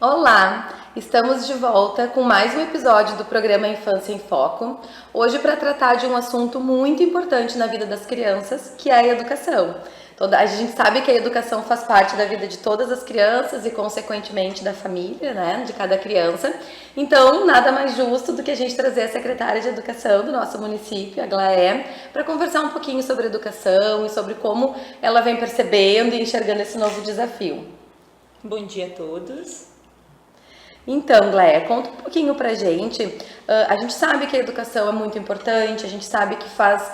Olá, estamos de volta com mais um episódio do programa Infância em Foco. Hoje para tratar de um assunto muito importante na vida das crianças, que é a educação. A gente sabe que a educação faz parte da vida de todas as crianças e, consequentemente, da família, né, de cada criança. Então, nada mais justo do que a gente trazer a secretária de Educação do nosso município, a Glaé, para conversar um pouquinho sobre educação e sobre como ela vem percebendo e enxergando esse novo desafio. Bom dia a todos. Então, Gléia, conta um pouquinho pra gente. A gente sabe que a educação é muito importante, a gente sabe que faz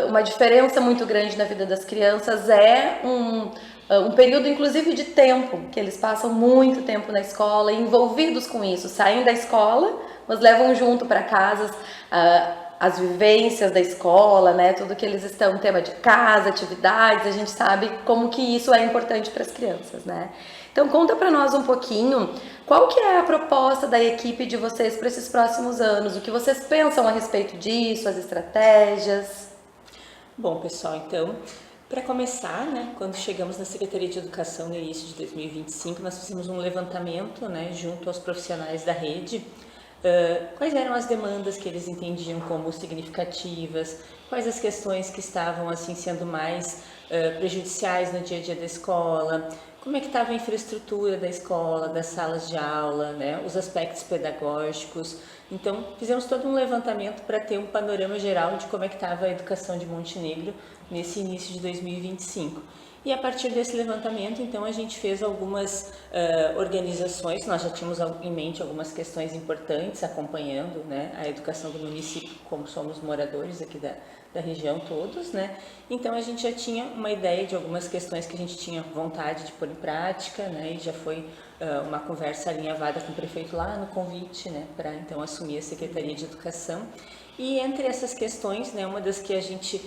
uma diferença muito grande na vida das crianças. É um período, inclusive, de tempo, que eles passam muito tempo na escola, envolvidos com isso. Saem da escola, mas levam junto para casa as vivências da escola, né? Tudo que eles estão, tema de casa, atividades, a gente sabe como que isso é importante para as crianças, né? Então conta para nós um pouquinho qual que é a proposta da equipe de vocês para esses próximos anos, o que vocês pensam a respeito disso, as estratégias. Bom, pessoal, então, para começar, né, quando chegamos na Secretaria de Educação no início de 2025, nós fizemos um levantamento, né, junto aos profissionais da rede, quais eram as demandas que eles entendiam como significativas, quais as questões que estavam assim sendo mais prejudiciais no dia a dia da escola, como é que estava a infraestrutura da escola, das salas de aula, né, os aspectos pedagógicos. Então, fizemos todo um levantamento para ter um panorama geral de como é que estava a educação de Montenegro nesse início de 2025. E a partir desse levantamento, então, a gente fez algumas organizações, nós já tínhamos em mente algumas questões importantes acompanhando, né, a educação do município, como somos moradores aqui da região todos, né? Então a gente já tinha uma ideia de algumas questões que a gente tinha vontade de pôr em prática, né? E já foi uma conversa alinhavada com o prefeito lá no convite, né? Para então assumir a Secretaria de Educação. E entre essas questões, né? Uma das que a gente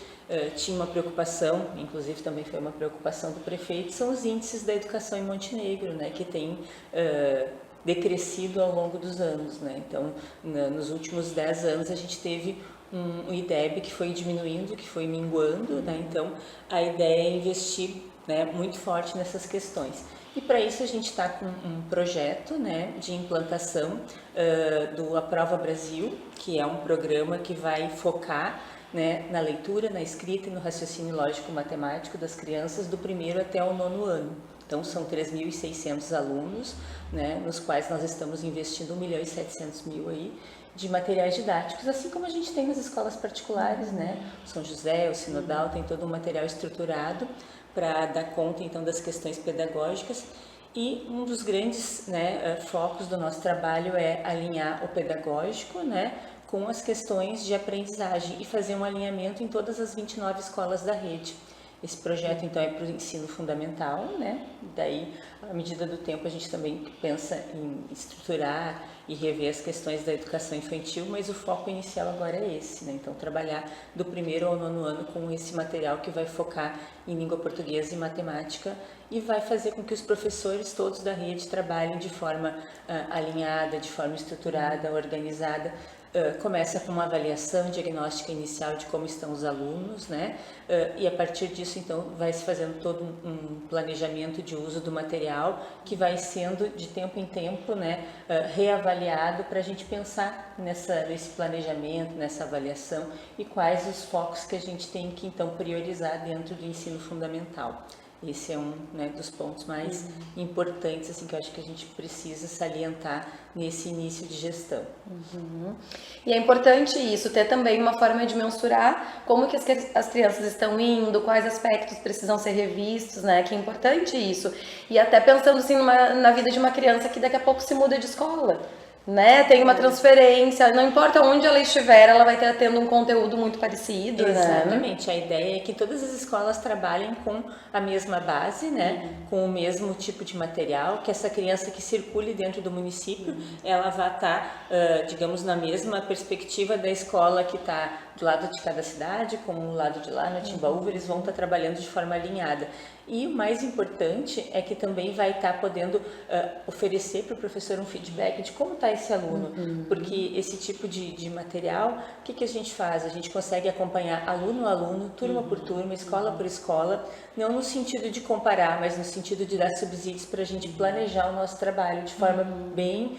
tinha uma preocupação, inclusive também foi uma preocupação do prefeito, são os índices da educação em Montenegro, né? Que tem decrescido ao longo dos anos, né? Então, nos últimos 10 anos a gente teve um IDEB que foi diminuindo, que foi minguando, né? Então a ideia é investir, né, muito forte nessas questões. E para isso a gente está com um projeto, né, de implantação do Aprova Brasil, que é um programa que vai focar, né, na leitura, na escrita e no raciocínio lógico-matemático das crianças do primeiro até o nono ano. Então são 3.600 alunos, né, nos quais nós estamos investindo 1.700.000 aí, de materiais didáticos, assim como a gente tem nas escolas particulares, né? São José, o Sinodal tem todo um material estruturado para dar conta então das questões pedagógicas. E um dos grandes, né, focos do nosso trabalho é alinhar o pedagógico, né, com as questões de aprendizagem e fazer um alinhamento em todas as 29 escolas da rede. Esse projeto, então, é para o ensino fundamental, né? Daí, à medida do tempo, a gente também pensa em estruturar e rever as questões da educação infantil, mas o foco inicial agora é esse, né? Então, trabalhar do primeiro ao nono ano com esse material que vai focar em língua portuguesa e matemática e vai fazer com que os professores todos da rede trabalhem de forma alinhada, de forma estruturada, organizada. Começa com uma avaliação diagnóstica inicial de como estão os alunos, né? E a partir disso, então, vai se fazendo todo um planejamento de uso do material que vai sendo, de tempo em tempo, né, reavaliado para a gente pensar nesse planejamento, nessa avaliação e quais os focos que a gente tem que, então, priorizar dentro do ensino fundamental. Esse é um, né, dos pontos mais importantes, assim, que eu acho que a gente precisa salientar nesse início de gestão. E é importante isso, ter também uma forma de mensurar como que as crianças estão indo, quais aspectos precisam ser revistos, né? Que é importante isso. E até pensando assim na vida de uma criança que daqui a pouco se muda de escola, né? Tem uma transferência, não importa onde ela estiver, ela vai ter tendo um conteúdo muito parecido, Exatamente, né? a ideia é que todas as escolas trabalhem com a mesma base, né, com o mesmo tipo de material, que essa criança que circule dentro do município, ela vai estar, digamos, na mesma perspectiva da escola que está do lado de cada cidade, como o lado de lá, na Timbaúva, eles vão estar trabalhando de forma alinhada. E o mais importante é que também vai estar podendo oferecer para o professor um feedback de como está esse aluno, porque esse tipo de material, o que a gente faz? A gente consegue acompanhar aluno a aluno, turma por turma, escola por escola, não no sentido de comparar, mas no sentido de dar subsídios para a gente planejar o nosso trabalho de forma bem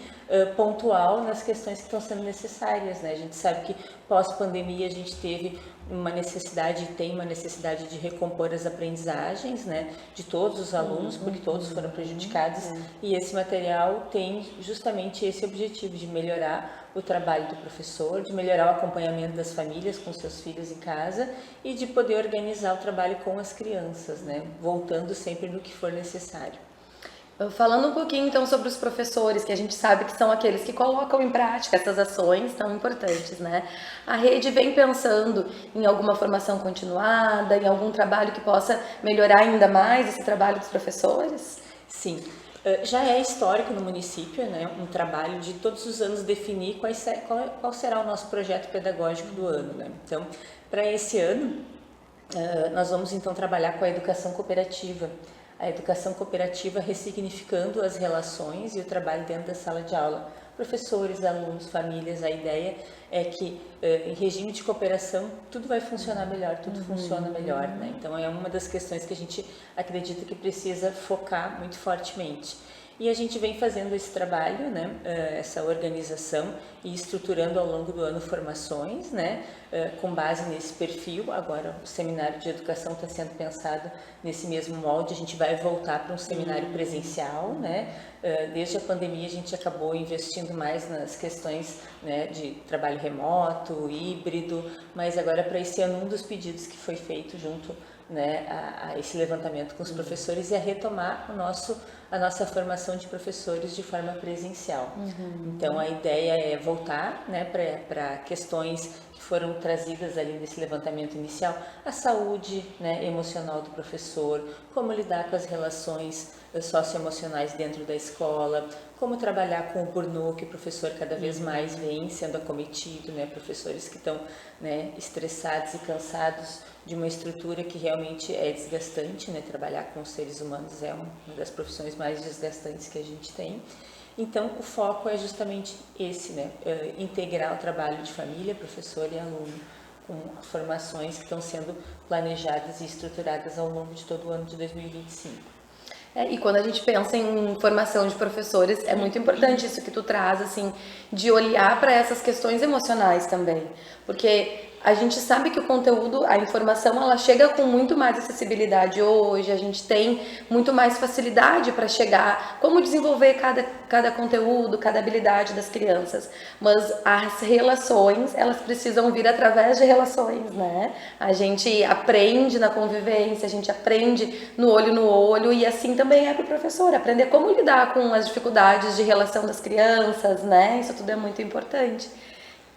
pontual nas questões que estão sendo necessárias, né? A gente sabe que pós-pandemia a gente teve uma necessidade, tem uma necessidade de recompor as aprendizagens, né, de todos os alunos, porque todos foram prejudicados, e esse material tem justamente esse objetivo de melhorar o trabalho do professor, de melhorar o acompanhamento das famílias com seus filhos em casa e de poder organizar o trabalho com as crianças, né, voltando sempre no que for necessário. Falando um pouquinho então sobre os professores, que a gente sabe que são aqueles que colocam em prática essas ações tão importantes, né? A rede vem pensando em alguma formação continuada, em algum trabalho que possa melhorar ainda mais esse trabalho dos professores? Sim, já é histórico no município, né? Um trabalho de todos os anos definir qual será o nosso projeto pedagógico do ano, né? Então, para esse ano, nós vamos então trabalhar com a educação cooperativa. A educação cooperativa ressignificando as relações e o trabalho dentro da sala de aula. Professores, alunos, famílias, a ideia é que em regime de cooperação tudo vai funcionar melhor, tudo funciona melhor, né? Então é uma das questões que a gente acredita que precisa focar muito fortemente. E a gente vem fazendo esse trabalho, né, essa organização e estruturando ao longo do ano formações, né, com base nesse perfil. Agora o seminário de educação está sendo pensado nesse mesmo molde, a gente vai voltar para um seminário presencial, né, desde a pandemia a gente acabou investindo mais nas questões, né, de trabalho remoto, híbrido, mas agora para esse ano um dos pedidos que foi feito junto, né, a esse levantamento com os professores é retomar a nossa formação de professores de forma presencial. Então a ideia é voltar, né, para questões que foram trazidas ali nesse levantamento inicial, a saúde, né, emocional do professor, como lidar com as relações socioemocionais dentro da escola, como trabalhar com o burnout que o professor cada vez mais vem sendo acometido, né, professores que estão, né, estressados e cansados de uma estrutura que realmente é desgastante, né? Trabalhar com os seres humanos é uma das profissões mais desgastantes que a gente tem. Então, o foco é justamente esse, né? Integrar o trabalho de família, professor e aluno, com formações que estão sendo planejadas e estruturadas ao longo de todo o ano de 2025. E quando a gente pensa em formação de professores, é muito importante isso que tu traz, assim, de olhar para essas questões emocionais também, porque a gente sabe que o conteúdo, a informação, ela chega com muito mais acessibilidade hoje, a gente tem muito mais facilidade para chegar, como desenvolver cada conteúdo, cada habilidade das crianças, mas as relações, elas precisam vir através de relações, né? A gente aprende na convivência, a gente aprende no olho, e assim também é para o professor, aprender como lidar com as dificuldades de relação das crianças, né? Isso tudo é muito importante.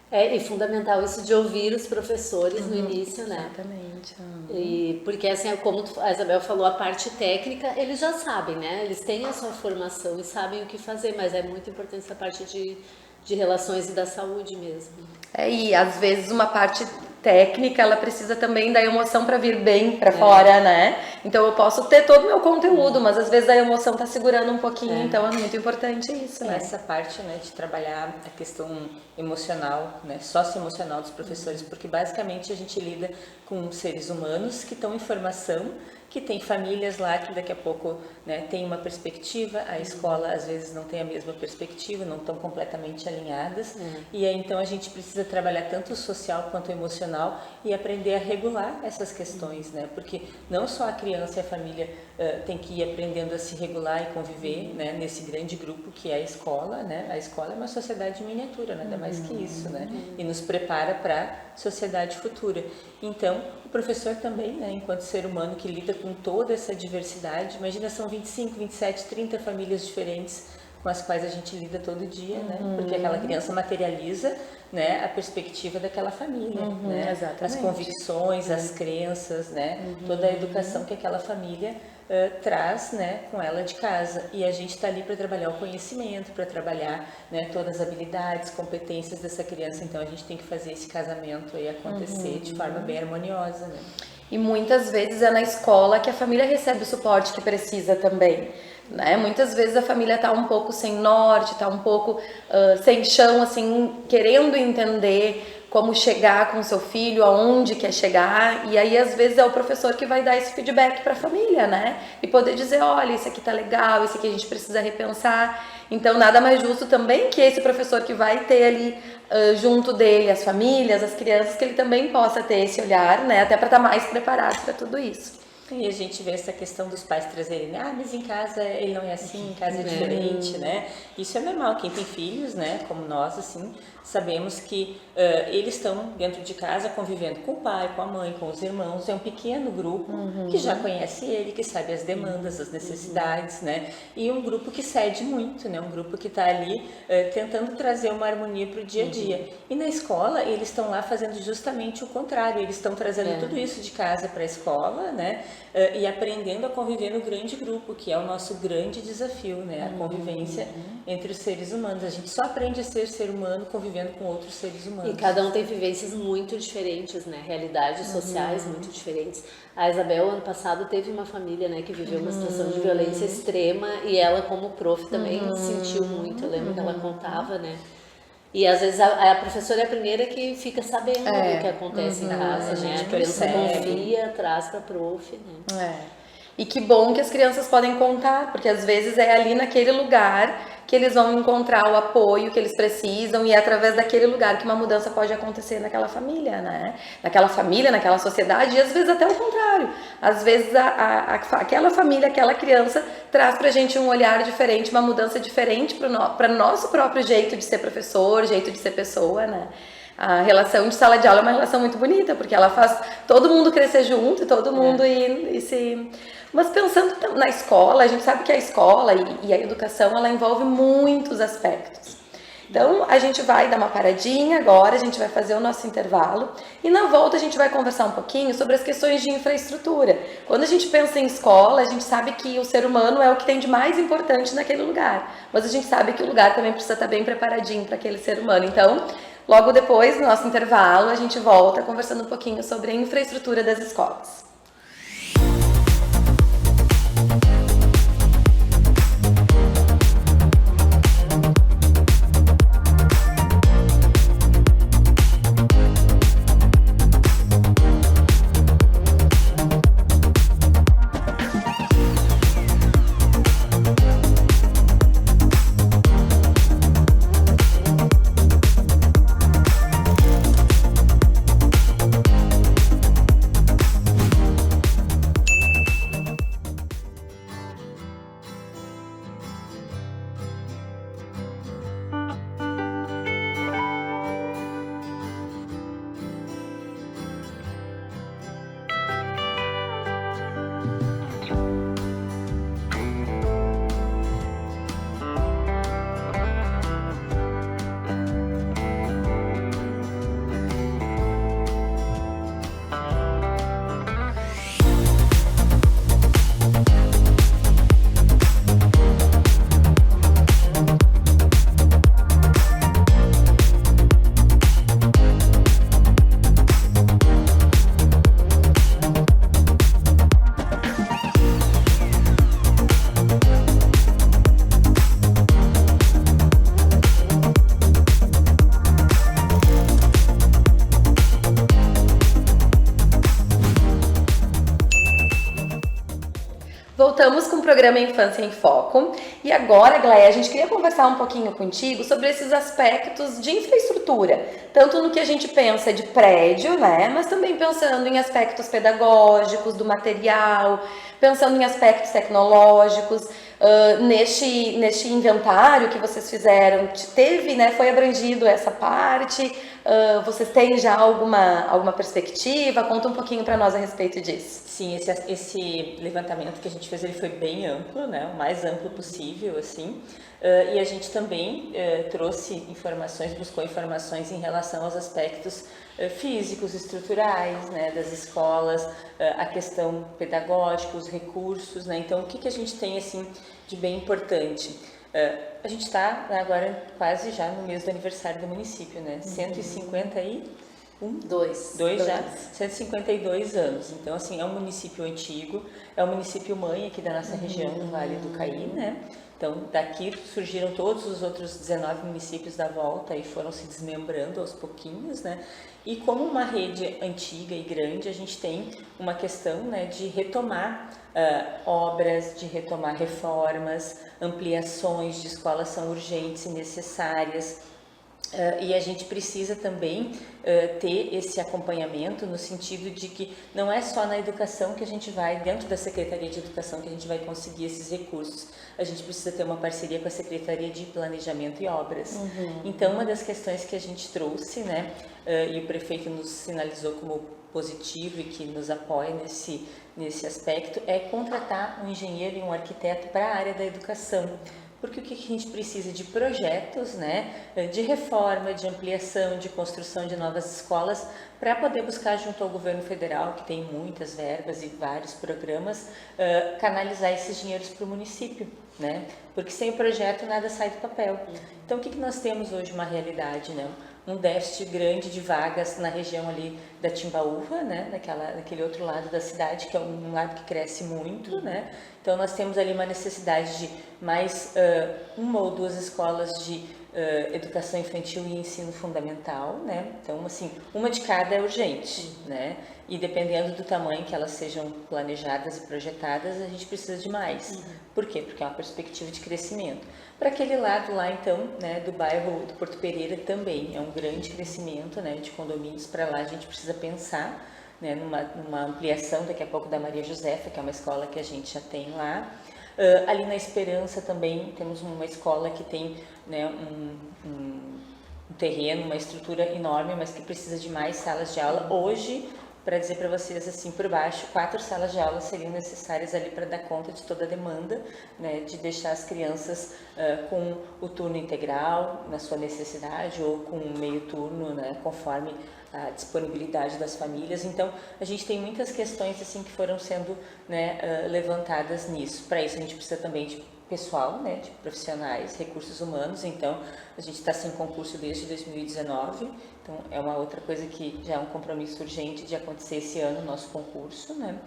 É fundamental isso de ouvir os professores no início, né? Exatamente. E porque assim, como a Isabel falou, a parte técnica, eles já sabem, né? Eles têm a sua formação e sabem o que fazer, mas é muito importante essa parte de relações e da saúde mesmo. E às vezes uma parte técnica, ela precisa também da emoção para vir bem para fora, né? Então eu posso ter todo o meu conteúdo, mas às vezes a emoção tá segurando um pouquinho, então é muito importante isso, né? Essa parte, né, de trabalhar a questão emocional, né, socioemocional dos professores, porque basicamente a gente lida com seres humanos que estão em formação, que tem famílias lá que daqui a pouco, né, tem uma perspectiva, a escola às vezes não tem a mesma perspectiva, não estão completamente alinhadas, e aí então a gente precisa trabalhar tanto o social quanto o emocional e aprender a regular essas questões, né, porque não só a criança e a família tem que ir aprendendo a se regular e conviver, né, nesse grande grupo que é a escola, né, a escola é uma sociedade miniatura, nada mais que isso, né, e nos prepara para a sociedade futura. Então, o professor também, né, enquanto ser humano que lida com toda essa diversidade, imagina, são 25, 27, 30 famílias diferentes com as quais a gente lida todo dia, né? Porque aquela criança materializa, né, a perspectiva daquela família, né? As convicções, as crenças, né? Toda a educação que aquela família traz, né, com ela de casa. E a gente está ali para trabalhar o conhecimento, para trabalhar, né, todas as habilidades, competências dessa criança. Então a gente tem que fazer esse casamento aí acontecer de forma bem harmoniosa, né? E muitas vezes é na escola que a família recebe o suporte que precisa também, né? Muitas vezes a família está um pouco sem norte, está um pouco sem chão, assim, querendo entender como chegar com o seu filho, aonde quer chegar, e aí às vezes é o professor que vai dar esse feedback para a família, né? E poder dizer, olha, isso aqui tá legal, isso aqui a gente precisa repensar. Então nada mais justo também que esse professor que vai ter ali junto dele as famílias, as crianças, que ele também possa ter esse olhar, né? Até para estar mais preparado para tudo isso. E a gente vê essa questão dos pais trazerem, mas em casa ele não é assim, em casa é diferente, né? Isso é normal, quem tem filhos, né, como nós, assim, sabemos que eles estão dentro de casa convivendo com o pai, com a mãe, com os irmãos, é um pequeno grupo que já conhece ele, que sabe as demandas, as necessidades, né? E um grupo que cede muito, né? Um grupo que está ali tentando trazer uma harmonia para o dia a dia. E na escola, eles estão lá fazendo justamente o contrário, eles estão trazendo tudo isso de casa para a escola, né? E aprendendo a conviver no grande grupo, que é o nosso grande desafio, né? A convivência entre os seres humanos. A gente só aprende a ser ser humano convivendo com outros seres humanos. E cada um tem vivências muito diferentes, né? Realidades sociais muito diferentes. A Isabel, ano passado, teve uma família, né, que viveu uma situação de violência extrema e ela, como prof, também sentiu muito. Eu lembro que ela contava, né? E às vezes a professora é a primeira que fica sabendo do que acontece em casa, né? A criança confia, traz para a prof, né? E que bom que as crianças podem contar, porque às vezes é ali naquele lugar que eles vão encontrar o apoio que eles precisam e é através daquele lugar que uma mudança pode acontecer naquela família, né? Naquela família, naquela sociedade e às vezes até o contrário. Às vezes aquela família, aquela criança traz pra gente um olhar diferente, uma mudança diferente para nosso próprio jeito de ser professor, jeito de ser pessoa, né? A relação de sala de aula é uma relação muito bonita, porque ela faz todo mundo crescer junto e todo mundo ir se... Mas pensando na escola, a gente sabe que a escola e a educação, ela envolve muitos aspectos. Então, a gente vai dar uma paradinha agora, a gente vai fazer o nosso intervalo e na volta a gente vai conversar um pouquinho sobre as questões de infraestrutura. Quando a gente pensa em escola, a gente sabe que o ser humano é o que tem de mais importante naquele lugar, mas a gente sabe que o lugar também precisa estar bem preparadinho para aquele ser humano. Então, logo depois, no nosso intervalo, a gente volta conversando um pouquinho sobre a infraestrutura das escolas. Voltamos com o programa Infância em Foco e agora, Gleia, a gente queria conversar um pouquinho contigo sobre esses aspectos de infraestrutura, tanto no que a gente pensa de prédio, né, mas também pensando em aspectos pedagógicos, do material, pensando em aspectos tecnológicos. Neste inventário que vocês fizeram, teve, né, foi abrangido essa parte? Vocês têm já alguma perspectiva? Conta um pouquinho para nós a respeito disso. Sim, esse levantamento que a gente fez, ele foi bem amplo, né, o mais amplo possível, assim, e a gente também trouxe informações, buscou informações em relação aos aspectos físicos, estruturais, né, das escolas, a questão pedagógica, os recursos, né, então o que a gente tem, assim, de bem importante? A gente está agora quase já no mês do aniversário do município, né, 150 e... Dois Já, 152 anos. Então, assim, é um município antigo, é um município mãe aqui da nossa região do Vale do Caí, né? Então, daqui surgiram todos os outros 19 municípios da volta e foram se desmembrando aos pouquinhos, né? E como uma rede antiga e grande, a gente tem uma questão, né, de retomar obras, de retomar reformas, ampliações de escolas são urgentes e necessárias. E a gente precisa também ter esse acompanhamento no sentido de que não é só na educação que a gente vai, dentro da Secretaria de Educação, que a gente vai conseguir esses recursos. A gente precisa ter uma parceria com a Secretaria de Planejamento e Obras. Então, uma das questões que a gente trouxe, né, e o prefeito nos sinalizou como positivo e que nos apoia nesse aspecto, é contratar um engenheiro e um arquiteto para a área da educação. Porque o que a gente precisa de projetos, né, de reforma, de ampliação, de construção de novas escolas, para poder buscar junto ao governo federal, que tem muitas verbas e vários programas, canalizar esses dinheiros para o município, né? Porque sem o projeto nada sai do papel. Então, o que nós temos hoje? Uma realidade, né? Um déficit grande de vagas na região ali da Timbaúva, né, naquele outro lado da cidade, que é um lado que cresce muito, né. Então nós temos ali uma necessidade de mais uma ou duas escolas de educação infantil e ensino fundamental, né. Então assim, uma de cada é urgente, né. E dependendo do tamanho que elas sejam planejadas e projetadas, a gente precisa de mais. Por quê? Porque é uma perspectiva de crescimento. Para aquele lado lá, então, né, do bairro do Porto Pereira também é um grande crescimento, né, de condomínios. Para lá a gente precisa pensar, né, numa ampliação daqui a pouco da Maria Josefa, que é uma escola que a gente já tem lá. Ali na Esperança também temos uma escola que tem, né, um terreno, uma estrutura enorme, mas que precisa de mais salas de aula. Hoje, para dizer para vocês assim por baixo, 4 salas de aula seriam necessárias ali para dar conta de toda a demanda, né, de deixar as crianças com o turno integral na sua necessidade ou com o meio turno, né, conforme a disponibilidade das famílias. Então, a gente tem muitas questões assim que foram sendo, né, levantadas nisso. Para isso a gente precisa também de pessoal, né, de profissionais, recursos humanos. Então, a gente está sem concurso desde 2019, então é uma outra coisa que já é um compromisso urgente de acontecer esse ano, o nosso concurso, né,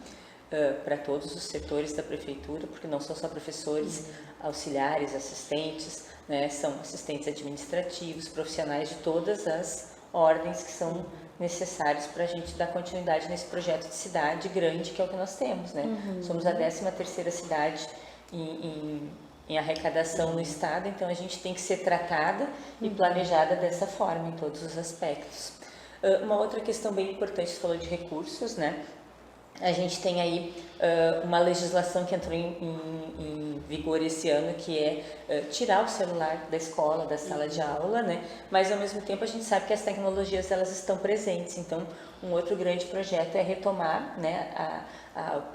para todos os setores da prefeitura, porque não são só professores, auxiliares, assistentes, né, são assistentes administrativos, profissionais de todas as ordens que são necessários para a gente dar continuidade nesse projeto de cidade grande, que é o que nós temos, né. Somos a 13ª cidade em arrecadação no estado, então a gente tem que ser tratada e planejada dessa forma em todos os aspectos. Uma outra questão bem importante, você falou de recursos, né? A gente tem aí uma legislação que entrou em vigor esse ano, que é tirar o celular da escola, da sala de aula, né? Mas ao mesmo tempo a gente sabe que as tecnologias elas estão presentes, então um outro grande projeto é retomar, né,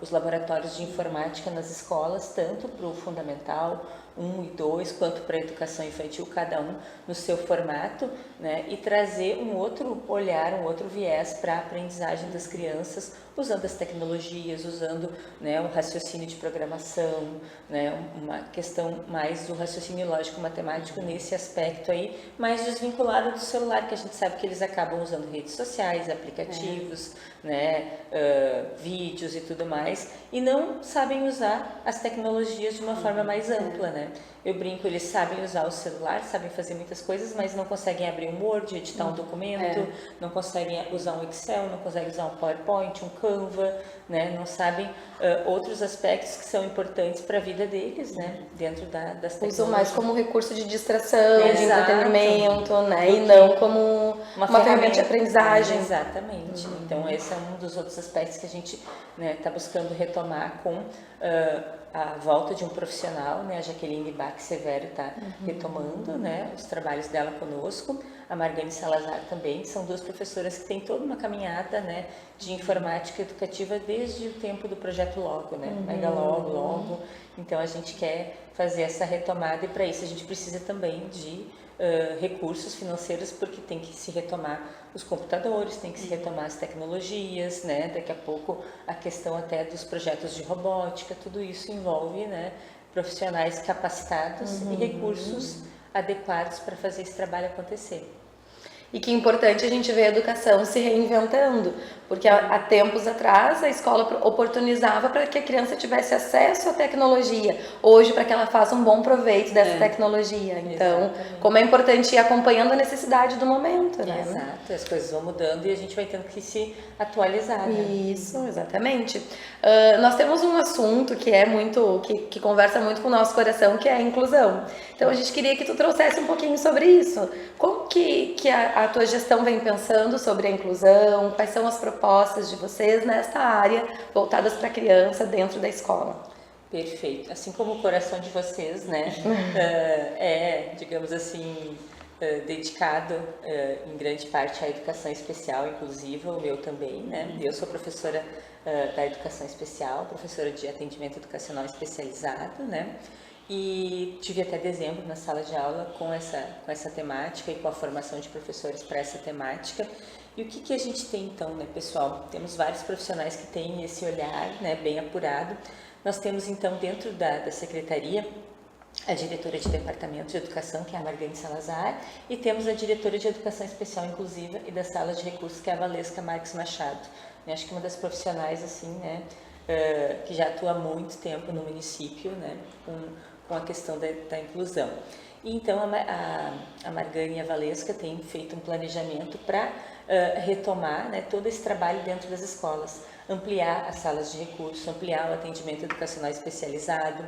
os laboratórios de informática nas escolas, tanto para o Fundamental 1 e 2, quanto para a educação infantil, cada um no seu formato, né, e trazer um outro olhar, um outro viés para a aprendizagem das crianças, usando as tecnologias, usando, né, o raciocínio de programação, né, uma questão mais do raciocínio lógico-matemático nesse aspecto aí, mais desvinculado do celular, que a gente sabe que eles acabam usando redes sociais, aplicativos, né, vídeos e tudo mais, e não sabem usar as tecnologias de uma forma mais ampla, né? Eu brinco, eles sabem usar o celular, sabem fazer muitas coisas, mas não conseguem abrir um Word, editar um documento, não conseguem usar um Excel, não conseguem usar um PowerPoint, um Canva, né? Não sabem outros aspectos que são importantes para a vida deles, né? Dentro das tecnologias. Usam mais como recurso de distração, de entretenimento, né? E não como uma ferramenta de aprendizagem. Exatamente. Então, esse é um dos outros aspectos que a gente está buscando retomar com a volta de um profissional, né? A Jaqueline Bach Severo está retomando, né, os trabalhos dela conosco. A Margane Salazar também, são duas professoras que têm toda uma caminhada, né, de informática educativa desde o tempo do projeto Logo, né, Mega Logo. Então a gente quer fazer essa retomada e para isso a gente precisa também de recursos financeiros, porque tem que se retomar os computadores, tem que se retomar as tecnologias, né? Daqui a pouco a questão até dos projetos de robótica, tudo isso envolve, né, profissionais capacitados e recursos adequados para fazer esse trabalho acontecer. E que é importante a gente ver a educação se reinventando, porque há tempos atrás a escola oportunizava para que a criança tivesse acesso à tecnologia, hoje para que ela faça um bom proveito dessa tecnologia. Então, como é importante ir acompanhando a necessidade do momento, né? Exato, as coisas vão mudando e a gente vai tendo que se atualizar, né? Isso, exatamente. Nós temos um assunto que é muito, que conversa muito com o nosso coração, que é a inclusão. Então a gente queria que tu trouxesse um pouquinho sobre isso. Como que a tua gestão vem pensando sobre a inclusão? Quais são as propostas de vocês nesta área voltadas para a criança dentro da escola? Perfeito. Assim como o coração de vocês, né, digamos assim, dedicado em grande parte à educação especial inclusiva, o meu também, né? Eu sou professora da educação especial, professora de atendimento educacional especializado, né? E tive até dezembro na sala de aula com essa temática e com a formação de professores para essa temática. E o que a gente tem então, né, pessoal? Temos vários profissionais que têm esse olhar, né, bem apurado. Nós temos então dentro da secretaria a diretora de departamento de educação, que é a Margane Salazar, e temos a diretora de educação especial inclusiva e da sala de recursos, que é a Valesca Marques Machado. Eu acho que uma das profissionais assim, né, que já atua há muito tempo no município, né, com a questão da inclusão. E então a Margane e a Valesca têm feito um planejamento para retomar, né, todo esse trabalho dentro das escolas, ampliar as salas de recurso, ampliar o atendimento educacional especializado,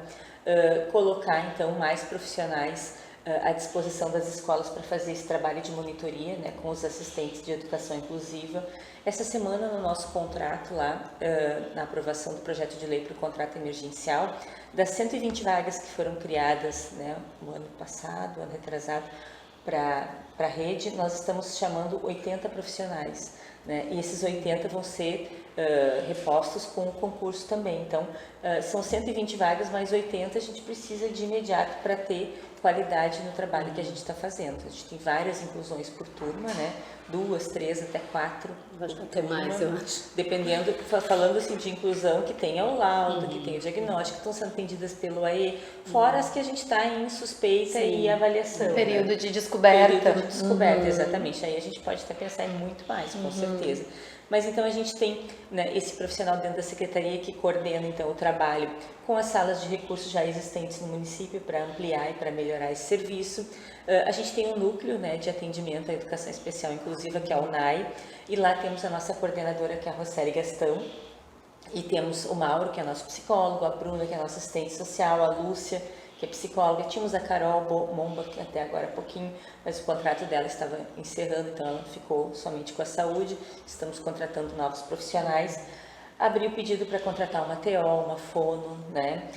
colocar então mais profissionais à disposição das escolas para fazer esse trabalho de monitoria, né, com os assistentes de educação inclusiva. Essa semana, no nosso contrato lá, na aprovação do projeto de lei para o contrato emergencial, das 120 vagas que foram criadas, né, no ano passado, ano retrasado, para a rede, nós estamos chamando 80 profissionais, né, e esses 80 vão ser repostos com o concurso também. Então, são 120 vagas, mais 80 a gente precisa de imediato para ter qualidade no trabalho que a gente está fazendo. A gente tem várias inclusões por turma, né? 2, 3, até 4. Acho que até mais, eu acho. Dependendo, falando assim de inclusão, que tem o laudo, que tem o diagnóstico, que estão sendo atendidas pelo AE, fora as que a gente está em suspeita e avaliação. Período, né, de descoberta. Período de descoberta, exatamente. Aí a gente pode até pensar em muito mais, com certeza. Mas então a gente tem, né, esse profissional dentro da secretaria que coordena então o trabalho com as salas de recursos já existentes no município para ampliar e para melhorar esse serviço. A gente tem um núcleo, né, de atendimento à educação especial inclusiva, que é a UNAI, e lá temos a nossa coordenadora, que é a Roseli Gastão, e temos o Mauro, que é nosso psicólogo, a Bruna, que é nossa assistente social, a Lúcia, que é psicóloga, tínhamos a Carol Momba, que até agora há pouquinho, mas o contrato dela estava encerrando, então ela ficou somente com a saúde. Estamos contratando novos profissionais. Abri o pedido para contratar uma TO, uma fono, né,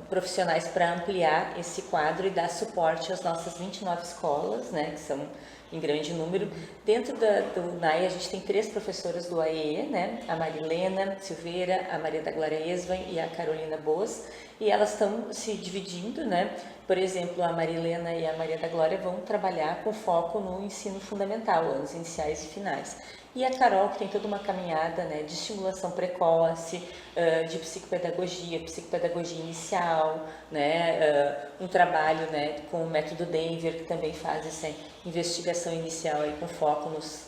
profissionais para ampliar esse quadro e dar suporte às nossas 29 escolas, né, que são em grande número. Dentro do NAI a gente tem 3 professoras do AEE, né, a Marilena Silveira, a Maria da Glória Esvan e a Carolina Boas, e elas estão se dividindo, né. Por exemplo, a Marilena e a Maria da Glória vão trabalhar com foco no ensino fundamental, anos iniciais e finais. E a Carol, que tem toda uma caminhada, né, de estimulação precoce, de psicopedagogia inicial, né, um trabalho, né, com o método Denver, que também faz essa investigação inicial aí, com foco nos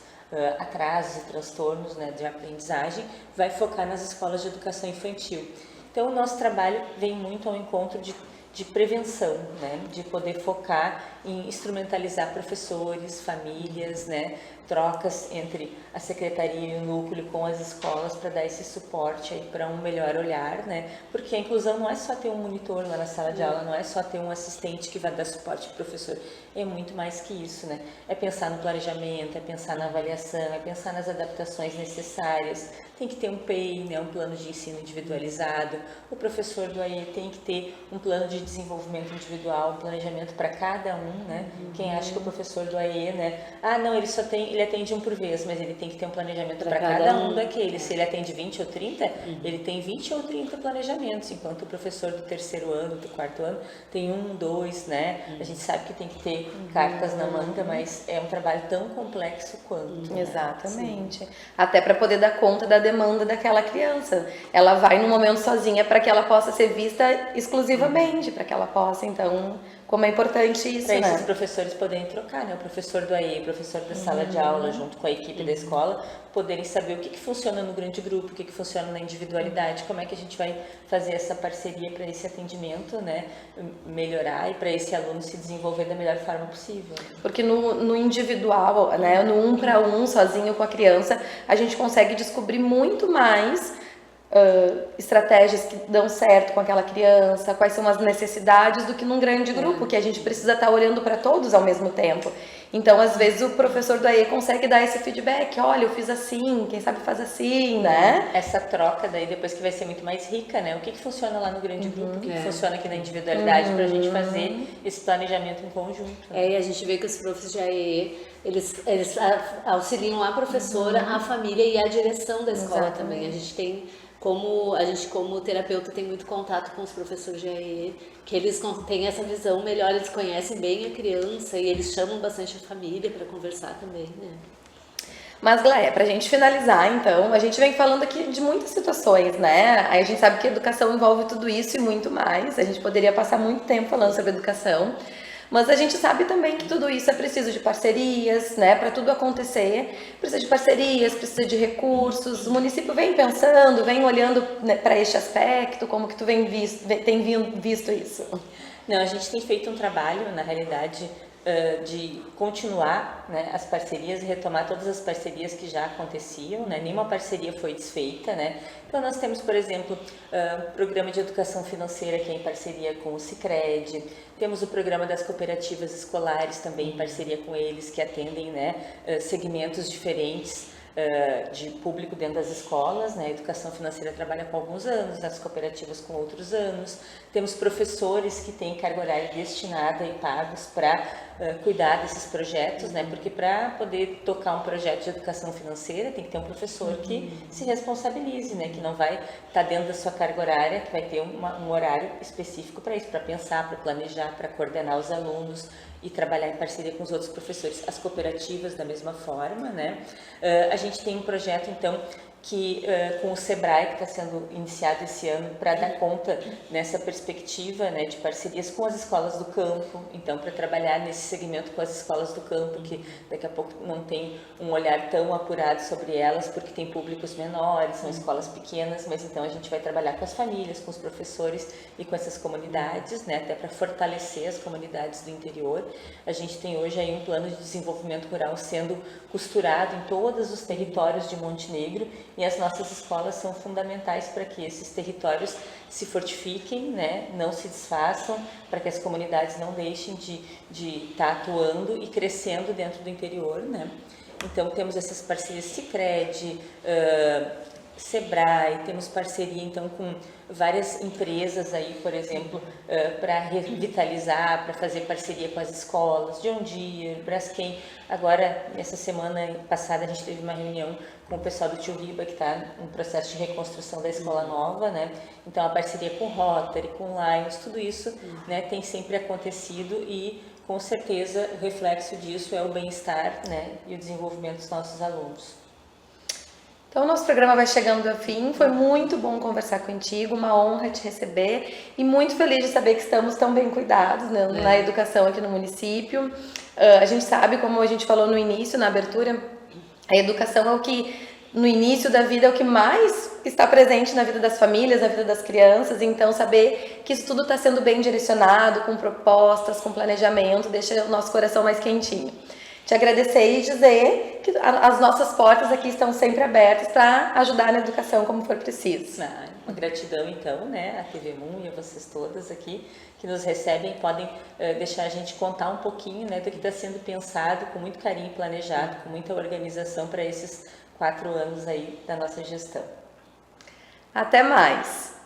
atrasos e transtornos, né, de aprendizagem, vai focar nas escolas de educação infantil. Então, o nosso trabalho vem muito ao encontro de prevenção, né, de poder focar em instrumentalizar professores, famílias, né, trocas entre a secretaria e o núcleo com as escolas para dar esse suporte aí para um melhor olhar, né, porque a inclusão não é só ter um monitor lá na sala de aula, não é só ter um assistente que vai dar suporte ao professor, é muito mais que isso, né, é pensar no planejamento, é pensar na avaliação, é pensar nas adaptações necessárias, tem que ter um PEI, né, um plano de ensino individualizado, o professor do AE tem que ter um plano de desenvolvimento individual, um planejamento para cada um, né, quem acha que o professor do AE, né, não, ele atende um por vez, mas ele tem que ter um planejamento para cada um daqueles, se ele atende 20 ou 30, ele tem 20 ou 30 planejamentos, enquanto o professor do 3º ano, do 4º ano, tem 1, 2, né, a gente sabe que tem que ter cartas na manga, mas é um trabalho tão complexo quanto. Exatamente. Até para poder dar conta da demanda daquela criança. Ela vai no momento sozinha para que ela possa ser vista exclusivamente, para que ela possa, então, como é importante isso, Para né? esses professores poderem trocar, né? O professor do AE, o professor da sala de aula, junto com a equipe da escola, poderem saber o que funciona no grande grupo, o que funciona na individualidade, como é que a gente vai fazer essa parceria para esse atendimento, né? Melhorar e para esse aluno se desenvolver da melhor forma possível. Porque no individual, né, no 1 para 1, sozinho com a criança, a gente consegue descobrir muito mais estratégias que dão certo com aquela criança, quais são as necessidades, do que num grande grupo, que a gente precisa estar olhando para todos ao mesmo tempo. Então, às vezes, o professor do AE consegue dar esse feedback, olha, eu fiz assim, quem sabe faz assim, né? Essa troca daí depois que vai ser muito mais rica, né? O que funciona lá no grande grupo, o que funciona aqui na individualidade, para a gente fazer esse planejamento em conjunto. E a gente vê que os professores de AE, eles auxiliam a professora, a família e a direção da escola também. A gente tem como terapeuta tem muito contato com os professores de AE, que eles têm essa visão melhor, eles conhecem bem a criança e eles chamam bastante a família para conversar também, né? Mas, Gléia, pra gente finalizar, então, a gente vem falando aqui de muitas situações, né? Aí a gente sabe que educação envolve tudo isso e muito mais. A gente poderia passar muito tempo falando sobre educação. Mas a gente sabe também que tudo isso é preciso de parcerias, né? Para tudo acontecer, precisa de parcerias, precisa de recursos. O município vem pensando, vem olhando, né, para este aspecto, como que tu tem visto isso? Não, a gente tem feito um trabalho, na realidade, de continuar, né, as parcerias e retomar todas as parcerias que já aconteciam, né? Nenhuma parceria foi desfeita, né? Então nós temos, por exemplo, o programa de educação financeira que é em parceria com o Sicredi, temos o programa das cooperativas escolares também em parceria com eles, que atendem, né, segmentos diferentes de público dentro das escolas, né? A educação financeira trabalha com alguns anos, as cooperativas com outros anos. Temos professores que têm carga horária destinada e pagos para cuidar desses projetos, né? Porque para poder tocar um projeto de educação financeira tem que ter um professor que se responsabilize, né? Que não vai estar dentro da sua carga horária, que vai ter um horário específico para isso, para pensar, para planejar, para coordenar os alunos e trabalhar em parceria com os outros professores. As cooperativas da mesma forma, né? A gente tem um projeto, então, que com o Sebrae, que está sendo iniciado esse ano, para dar conta nessa perspectiva, né, de parcerias com as escolas do campo, então para trabalhar nesse segmento com as escolas do campo, que daqui a pouco não tem um olhar tão apurado sobre elas, porque tem públicos menores, são escolas pequenas, mas então a gente vai trabalhar com as famílias, com os professores e com essas comunidades, né, até para fortalecer as comunidades do interior. A gente tem hoje aí um plano de desenvolvimento rural sendo costurado em todos os territórios de Montenegro, e as nossas escolas são fundamentais para que esses territórios se fortifiquem, né, não se desfaçam, para que as comunidades não deixem de estar atuando e crescendo dentro do interior, né? Então temos essas parcerias Sicredi, Sebrae, temos parceria então com várias empresas aí, por exemplo, para revitalizar, para fazer parceria com as escolas, John Deere, Braskem. Agora, essa semana passada, a gente teve uma reunião com o pessoal do Tio Riba, que está em processo de reconstrução da escola nova, né? Então, a parceria com Rotary, com Lions, tudo isso, né, tem sempre acontecido e, com certeza, o reflexo disso é o bem-estar, né, e o desenvolvimento dos nossos alunos. Então, o nosso programa vai chegando ao fim. Foi muito bom conversar contigo, uma honra te receber e muito feliz de saber que estamos tão bem cuidados, né, na educação aqui no município. A gente sabe, como a gente falou no início, na abertura, a educação é o que, no início da vida, é o que mais está presente na vida das famílias, na vida das crianças. Então, saber que isso tudo está sendo bem direcionado, com propostas, com planejamento, deixa o nosso coração mais quentinho. Te agradecer e dizer que as nossas portas aqui estão sempre abertas para ajudar na educação como for preciso. Uma gratidão, então, né, a TV Moon e a vocês todas aqui que nos recebem, podem deixar a gente contar um pouquinho, né, do que está sendo pensado com muito carinho e planejado, com muita organização para esses 4 anos aí da nossa gestão. Até mais!